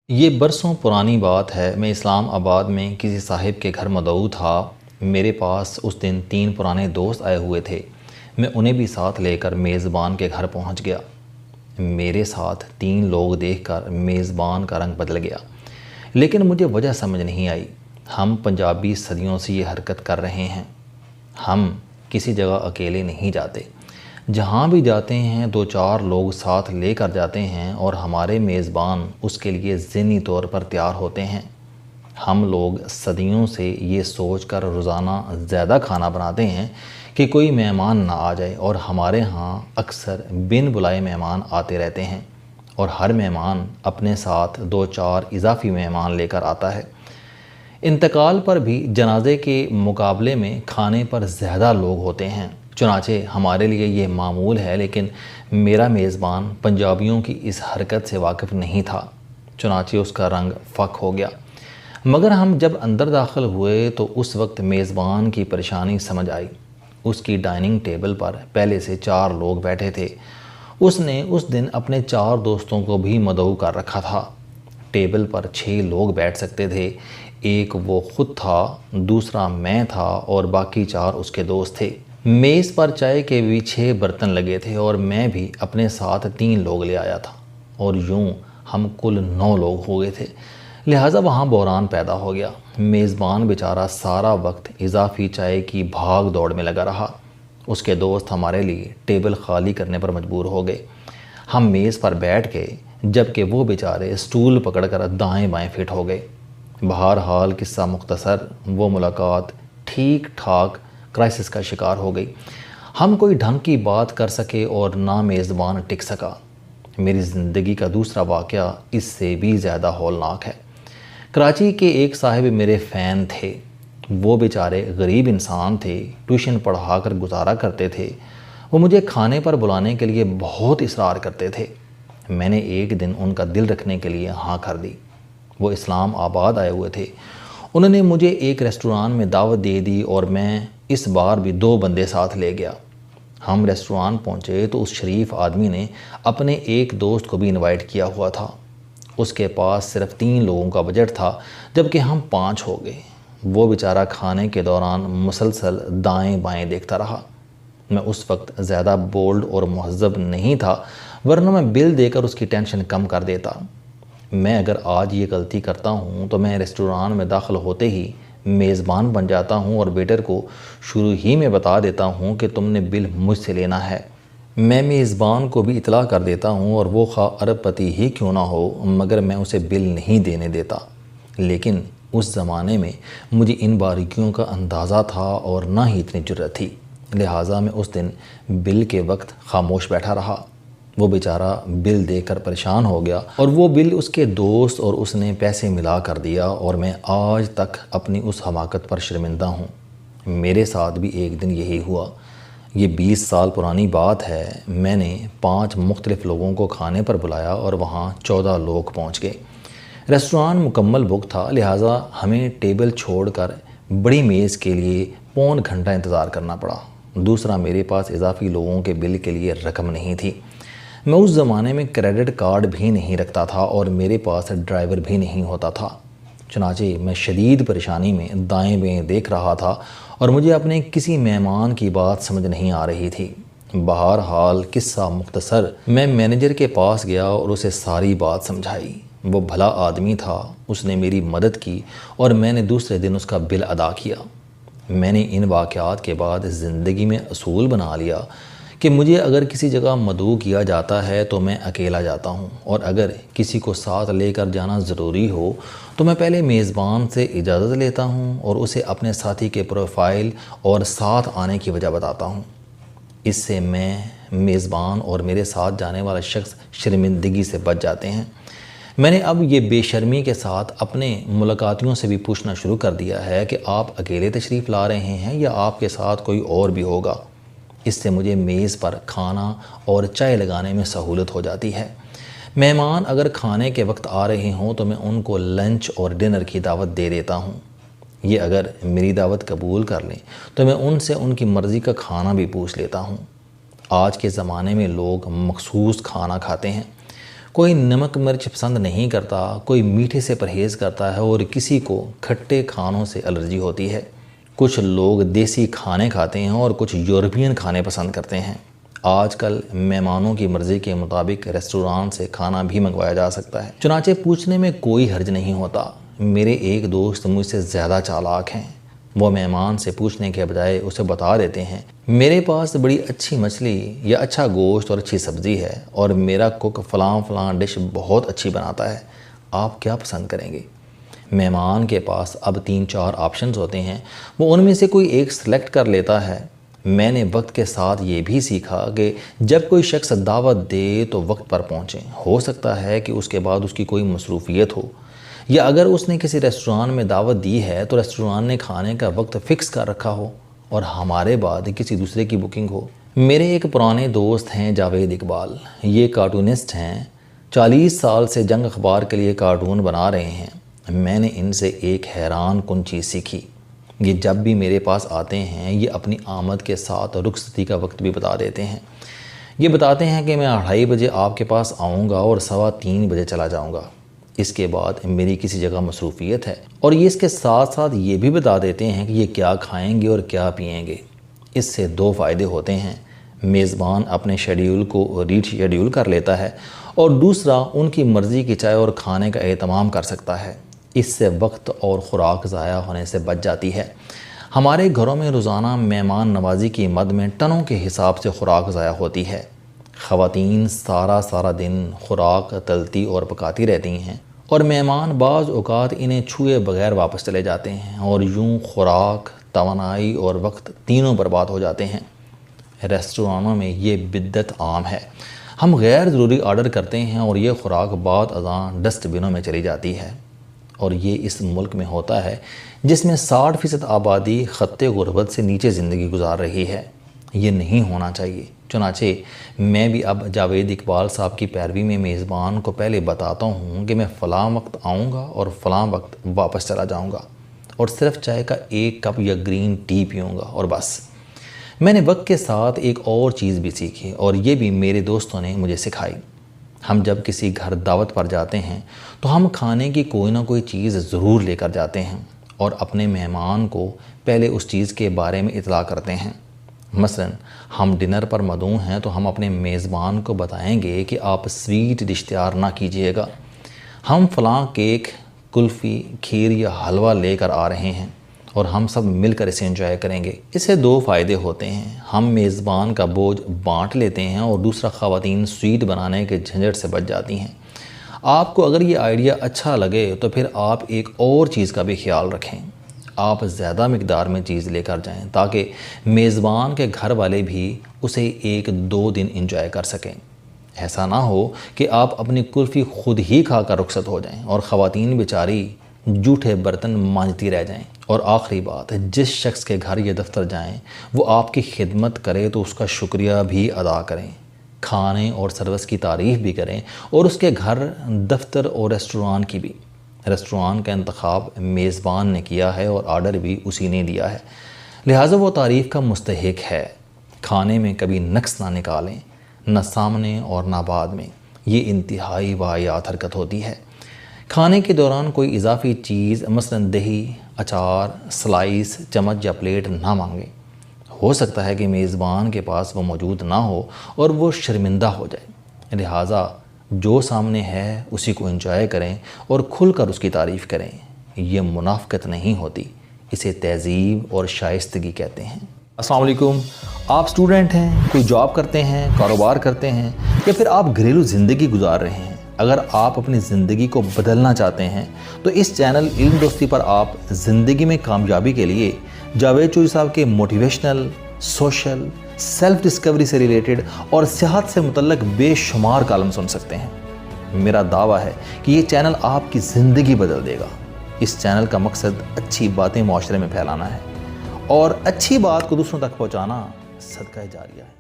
یہ برسوں پرانی بات ہے۔ میں اسلام آباد میں کسی صاحب کے گھر مدعو تھا۔ میرے پاس اس دن 3 پرانے دوست آئے ہوئے تھے۔ میں انہیں بھی ساتھ لے کر میزبان کے گھر پہنچ گیا۔ میرے ساتھ 3 لوگ دیکھ کر میزبان کا رنگ بدل گیا، لیکن مجھے وجہ سمجھ نہیں آئی۔ ہم پنجابی صدیوں سے یہ حرکت کر رہے ہیں۔ ہم کسی جگہ اکیلے نہیں جاتے، جہاں بھی جاتے ہیں 2-4 لوگ ساتھ لے کر جاتے ہیں اور ہمارے میزبان اس کے لیے ذہنی طور پر تیار ہوتے ہیں۔ ہم لوگ صدیوں سے یہ سوچ کر روزانہ زیادہ کھانا بناتے ہیں کہ کوئی مہمان نہ آ جائے، اور ہمارے ہاں اکثر بن بلائے مہمان آتے رہتے ہیں، اور ہر مہمان اپنے ساتھ 2-4 اضافی مہمان لے کر آتا ہے۔ انتقال پر بھی جنازے کے مقابلے میں کھانے پر زیادہ لوگ ہوتے ہیں، چنانچہ ہمارے لیے یہ معمول ہے۔ لیکن میرا میزبان پنجابیوں کی اس حرکت سے واقف نہیں تھا، چنانچہ اس کا رنگ فک ہو گیا۔ مگر ہم جب اندر داخل ہوئے تو اس وقت میزبان کی پریشانی سمجھ آئی۔ اس کی ڈائننگ ٹیبل پر پہلے سے 4 لوگ بیٹھے تھے۔ اس نے اس دن اپنے 4 دوستوں کو بھی مدعو کر رکھا تھا۔ ٹیبل پر 6 لوگ بیٹھ سکتے تھے۔ ایک وہ خود تھا، دوسرا میں تھا، اور باقی 4 اس کے دوست تھے۔ میز پر چائے کے بھی 6 برتن لگے تھے، اور میں بھی اپنے ساتھ 3 لوگ لے آیا تھا، اور یوں ہم کل 9 لوگ ہو گئے تھے۔ لہٰذا وہاں بحران پیدا ہو گیا۔ میزبان بیچارہ سارا وقت اضافی چائے کی بھاگ دوڑ میں لگا رہا۔ اس کے دوست ہمارے لیے ٹیبل خالی کرنے پر مجبور ہو گئے۔ ہم میز پر بیٹھ گئے، جبکہ وہ بیچارے سٹول پکڑ کر دائیں بائیں فٹ ہو گئے۔ بہرحال قصہ مختصر، وہ ملاقات ٹھیک ٹھاک کرائسس کا شکار ہو گئی۔ ہم کوئی ڈھنگ کی بات کر سکے اور نہ میزبان ٹک سکا۔ میری زندگی کا دوسرا واقعہ اس سے بھی زیادہ ہولناک ہے۔ کراچی کے ایک صاحب میرے فین تھے۔ وہ بیچارے غریب انسان تھے، ٹیوشن پڑھا کر گزارا کرتے تھے۔ وہ مجھے کھانے پر بلانے کے لیے بہت اصرار کرتے تھے۔ میں نے ایک دن ان کا دل رکھنے کے لیے ہاں کر دی۔ وہ اسلام آباد آئے ہوئے تھے۔ انہوں نے مجھے ایک ریسٹوران میں دعوت دے دی، اور میں اس بار بھی 2 بندے ساتھ لے گیا۔ ہم ریسٹوران پہنچے تو اس شریف آدمی نے اپنے ایک دوست کو بھی انوائٹ کیا ہوا تھا۔ اس کے پاس صرف 3 لوگوں کا بجٹ تھا، جبکہ ہم 5 ہو گئے۔ وہ بیچارہ کھانے کے دوران مسلسل دائیں بائیں دیکھتا رہا۔ میں اس وقت زیادہ بولڈ اور مہذب نہیں تھا، ورنہ میں بل دے کر اس کی ٹینشن کم کر دیتا۔ میں اگر آج یہ غلطی کرتا ہوں تو میں ریسٹوران میں داخل ہوتے ہی میزبان بن جاتا ہوں، اور ویٹر کو شروع ہی میں بتا دیتا ہوں کہ تم نے بل مجھ سے لینا ہے۔ میں میزبان کو بھی اطلاع کر دیتا ہوں، اور وہ خواہ ارب پتی ہی کیوں نہ ہو، مگر میں اسے بل نہیں دینے دیتا۔ لیکن اس زمانے میں مجھے ان باریکیوں کا اندازہ تھا اور نہ ہی اتنی جرأت تھی، لہٰذا میں اس دن بل کے وقت خاموش بیٹھا رہا۔ وہ بیچارہ بل دے کر پریشان ہو گیا، اور وہ بل اس کے دوست اور اس نے پیسے ملا کر دیا، اور میں آج تک اپنی اس حماقت پر شرمندہ ہوں۔ میرے ساتھ بھی ایک دن یہی ہوا۔ یہ 20 سال پرانی بات ہے۔ میں نے 5 مختلف لوگوں کو کھانے پر بلایا، اور وہاں 14 لوگ پہنچ گئے۔ ریسٹوران مکمل بک تھا، لہٰذا ہمیں ٹیبل چھوڑ کر بڑی میز کے لیے پون گھنٹہ انتظار کرنا پڑا۔ دوسرا، میرے پاس اضافی لوگوں کے بل کے لیے رقم نہیں تھی۔ میں اس زمانے میں کریڈٹ کارڈ بھی نہیں رکھتا تھا، اور میرے پاس ڈرائیور بھی نہیں ہوتا تھا۔ چنانچہ میں شدید پریشانی میں دائیں بائیں دیکھ رہا تھا، اور مجھے اپنے کسی مہمان کی بات سمجھ نہیں آ رہی تھی۔ بہرحال قصہ مختصر، میں مینیجر کے پاس گیا اور اسے ساری بات سمجھائی۔ وہ بھلا آدمی تھا، اس نے میری مدد کی، اور میں نے دوسرے دن اس کا بل ادا کیا۔ میں نے ان واقعات کے بعد زندگی میں اصول بنا لیا کہ مجھے اگر کسی جگہ مدعو کیا جاتا ہے تو میں اکیلا جاتا ہوں، اور اگر کسی کو ساتھ لے کر جانا ضروری ہو تو میں پہلے میزبان سے اجازت لیتا ہوں، اور اسے اپنے ساتھی کے پروفائل اور ساتھ آنے کی وجہ بتاتا ہوں۔ اس سے میں، میزبان اور میرے ساتھ جانے والا شخص شرمندگی سے بچ جاتے ہیں۔ میں نے اب یہ بے شرمی کے ساتھ اپنے ملاقاتیوں سے بھی پوچھنا شروع کر دیا ہے کہ آپ اکیلے تشریف لا رہے ہیں یا آپ کے ساتھ کوئی اور بھی ہوگا۔ اس سے مجھے میز پر کھانا اور چائے لگانے میں سہولت ہو جاتی ہے۔ مہمان اگر کھانے کے وقت آ رہے ہوں تو میں ان کو لنچ اور ڈنر کی دعوت دے دیتا ہوں۔ یہ اگر میری دعوت قبول کر لیں تو میں ان سے ان کی مرضی کا کھانا بھی پوچھ لیتا ہوں۔ آج کے زمانے میں لوگ مخصوص کھانا کھاتے ہیں۔ کوئی نمک مرچ پسند نہیں کرتا، کوئی میٹھے سے پرہیز کرتا ہے اور کسی کو کھٹے کھانوں سے الرجی ہوتی ہے۔ کچھ لوگ دیسی کھانے کھاتے ہیں اور کچھ یورپین کھانے پسند کرتے ہیں۔ آج کل مہمانوں کی مرضی کے مطابق ریسٹوران سے کھانا بھی منگوایا جا سکتا ہے، چنانچہ پوچھنے میں کوئی حرج نہیں ہوتا۔ میرے ایک دوست مجھ سے زیادہ چالاک ہیں، وہ مہمان سے پوچھنے کے بجائے اسے بتا دیتے ہیں میرے پاس بڑی اچھی مچھلی یا اچھا گوشت اور اچھی سبزی ہے اور میرا کوک فلاں ڈش بہت اچھی بناتا ہے، آپ کیا پسند کریں گے؟ مہمان کے پاس اب 3-4 آپشنز ہوتے ہیں، وہ ان میں سے کوئی ایک سلیکٹ کر لیتا ہے۔ میں نے وقت کے ساتھ یہ بھی سیکھا کہ جب کوئی شخص دعوت دے تو وقت پر پہنچیں۔ ہو سکتا ہے کہ اس کے بعد اس کی کوئی مصروفیت ہو، یا اگر اس نے کسی ریسٹوران میں دعوت دی ہے تو ریسٹوران نے کھانے کا وقت فکس کر رکھا ہو اور ہمارے بعد کسی دوسرے کی بکنگ ہو۔ میرے ایک پرانے دوست ہیں جاوید اقبال، یہ کارٹونسٹ ہیں، 40 سال سے جنگ اخبار کے لیے کارٹون بنا رہے ہیں۔ میں نے ان سے ایک حیران کن چیز سیکھی، یہ جب بھی میرے پاس آتے ہیں یہ اپنی آمد کے ساتھ رخصتی کا وقت بھی بتا دیتے ہیں۔ یہ بتاتے ہیں کہ میں 2:30 بجے آپ کے پاس آؤں گا اور 3:15 بجے چلا جاؤں گا، اس کے بعد میری کسی جگہ مصروفیت ہے، اور یہ اس کے ساتھ ساتھ یہ بھی بتا دیتے ہیں کہ یہ کیا کھائیں گے اور کیا پئیں گے۔ اس سے 2 فائدے ہوتے ہیں، میزبان اپنے شیڈیول کو ری شیڈیول کر لیتا ہے اور دوسرا ان کی مرضی کی چائے اور کھانے کا اہتمام کر سکتا ہے۔ اس سے وقت اور خوراک ضائع ہونے سے بچ جاتی ہے۔ ہمارے گھروں میں روزانہ مہمان نوازی کی مد میں ٹنوں کے حساب سے خوراک ضائع ہوتی ہے۔ خواتین سارا دن خوراک تلتی اور پکاتی رہتی ہیں اور مہمان بعض اوقات انہیں چھوئے بغیر واپس چلے جاتے ہیں اور یوں خوراک، توانائی اور وقت تینوں برباد ہو جاتے ہیں۔ ریسٹورانوں میں یہ بدعت عام ہے، ہم غیر ضروری آرڈر کرتے ہیں اور یہ خوراک بعد ازاں ڈسٹ بنوں میں چلی جاتی ہے، اور یہ اس ملک میں ہوتا ہے جس میں 60% آبادی خط غربت سے نیچے زندگی گزار رہی ہے۔ یہ نہیں ہونا چاہیے، چنانچہ میں بھی اب جاوید اقبال صاحب کی پیروی میں میزبان کو پہلے بتاتا ہوں کہ میں فلاں وقت آؤں گا اور فلاں وقت واپس چلا جاؤں گا، اور صرف چائے کا 1 کپ یا گرین ٹی پیوں گا اور بس۔ میں نے وقت کے ساتھ ایک اور چیز بھی سیکھی، اور یہ بھی میرے دوستوں نے مجھے سکھائی۔ ہم جب کسی گھر دعوت پر جاتے ہیں تو ہم کھانے کی کوئی نہ کوئی چیز ضرور لے کر جاتے ہیں اور اپنے مہمان کو پہلے اس چیز کے بارے میں اطلاع کرتے ہیں۔ مثلا ہم ڈنر پر مدعو ہیں تو ہم اپنے میزبان کو بتائیں گے کہ آپ سویٹ ڈش تیار نہ کیجیے گا، ہم فلاں کیک، کلفی، کھیر یا حلوہ لے کر آ رہے ہیں اور ہم سب مل کر اسے انجوائے کریں گے۔ اس سے 2 فائدے ہوتے ہیں، ہم میزبان کا بوجھ بانٹ لیتے ہیں اور دوسرا خواتین سویٹ بنانے کے جھنجھٹ سے بچ جاتی ہیں۔ آپ کو اگر یہ آئیڈیا اچھا لگے تو پھر آپ ایک اور چیز کا بھی خیال رکھیں، آپ زیادہ مقدار میں چیز لے کر جائیں تاکہ میزبان کے گھر والے بھی اسے 1-2 دن انجوائے کر سکیں۔ ایسا نہ ہو کہ آپ اپنی کلفی خود ہی کھا کر رخصت ہو جائیں اور خواتین بیچاری جھوٹے برتن مانجتی رہ جائیں۔ اور آخری بات، جس شخص کے گھر یہ دفتر جائیں وہ آپ کی خدمت کرے تو اس کا شکریہ بھی ادا کریں، کھانے اور سروس کی تعریف بھی کریں، اور اس کے گھر، دفتر اور ریسٹوران کی بھی۔ ریسٹوران کا انتخاب میزبان نے کیا ہے اور آرڈر بھی اسی نے دیا ہے، لہٰذا وہ تعریف کا مستحق ہے۔ کھانے میں کبھی نقص نہ نکالیں، نہ سامنے اور نہ بعد میں، یہ انتہائی واہیات حرکت ہوتی ہے۔ کھانے کے دوران کوئی اضافی چیز مثلا دہی، اچار، سلائس، چمچ یا پلیٹ نہ مانگیں۔ ہو سکتا ہے کہ میزبان کے پاس وہ موجود نہ ہو اور وہ شرمندہ ہو جائے، لہٰذا جو سامنے ہے اسی کو انجوائے کریں اور کھل کر اس کی تعریف کریں۔ یہ منافقت نہیں ہوتی، اسے تہذیب اور شائستگی کہتے ہیں۔ السلام علیکم، آپ سٹوڈنٹ ہیں، کوئی جاب کرتے ہیں، کاروبار کرتے ہیں، یا پھر آپ گھریلو زندگی گزار رہے ہیں۔ اگر آپ اپنی زندگی کو بدلنا چاہتے ہیں تو اس چینل علم دوستی پر آپ زندگی میں کامیابی کے لیے جاوید چوہری صاحب کے موٹیویشنل، سوشل، سیلف ڈسکوری سے ریلیٹڈ اور صحت سے متعلق بے شمار کالم سن سکتے ہیں۔ میرا دعویٰ ہے کہ یہ چینل آپ کی زندگی بدل دے گا۔ اس چینل کا مقصد اچھی باتیں معاشرے میں پھیلانا ہے، اور اچھی بات کو دوسروں تک پہنچانا صدقہ جاریہ ہے۔